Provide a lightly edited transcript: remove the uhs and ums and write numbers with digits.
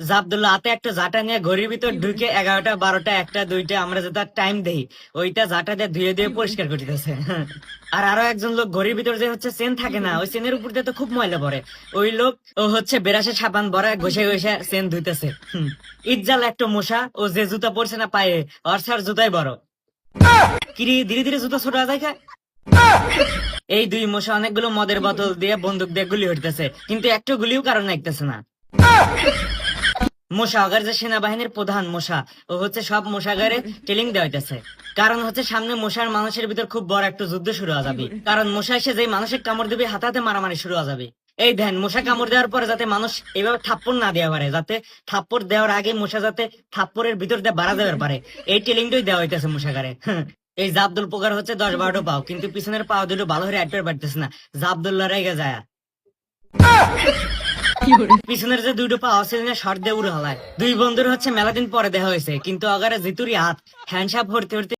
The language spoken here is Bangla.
জাবদুল্লাহ হাতে একটা জাটা নিয়ে ঘড়ির ভিতর ঢুকে 11টা 12টা 1টা 2টা আমরা যেটা টাইম দেই ওইটা জাটা দিয়ে ধুয়ে ধুয়ে পরিষ্কার করতেছে। আর আরো একজন লোক ঘড়ির ভিতর যে হচ্ছে চেন থাকে না, ওই চেনের উপর দিয়ে তো খুব ময়লা পড়ে, ওই লোক ও হচ্ছে বেরাসে সাবান ভরা ঘষে ঘষে চেন ধুইতেছে। ইজ্জাল একটা মশা, ও যে জুতা পরছে না পায়ে, ওর ছাড় জুতাই বড়। কিরে ধীরে ধীরে জুতা ছোট যায় খা। এই দুই মশা অনেকগুলো মদের বোতল দিয়ে বন্দুক দিয়ে গুলি হইতেছে, কিন্তু একটা গুলিও কারণ লাগতেছে না। মোশাগার যে সেনাবাহিনীর প্রধান মশা, ও হচ্ছে সব মোশাগারে ট্রেনিং দেওয়া হইতেছে। কারণ হচ্ছে সামনে মশার মানুষের ভিতর খুব বড় একটা যুদ্ধ শুরু হয়ে যাবে, কারণ মশা এসে যে মানুষের কামড় দেবে হাতে হাতে মারামারি শুরু হয়ে যাবে। এই ধ্যান মশা কামড় দেওয়ার পরে যাতে মানুষ এইভাবে থাপ্পড় না দেওয়া পারে, যাতে থাপ্পড় দেওয়ার আগে মশা যাতে থাপ্পড়ের ভিতর দিয়ে বাড়া দেওয়ার পারে, এই ট্রেনিংটাই দেওয়া হইতেছে মশাগারে। এই জাবদুল পোকার হচ্ছে 10-12টা পাও, কিন্তু পিছনের পাও দুটো ভালো করে অ্যাডভার পারতেছে না, জাবদুল্লাহ রেগে যায়। পিছনের যে দুটো পা আছে শর্ট দিয়ে উড়ে হলায়। দুই বন্ধুর হচ্ছে মেলা দিন পরে দেখা হয়েছে, কিন্তু আগারে জিতুরি হাত হ্যান্ডসাপ হতে হতে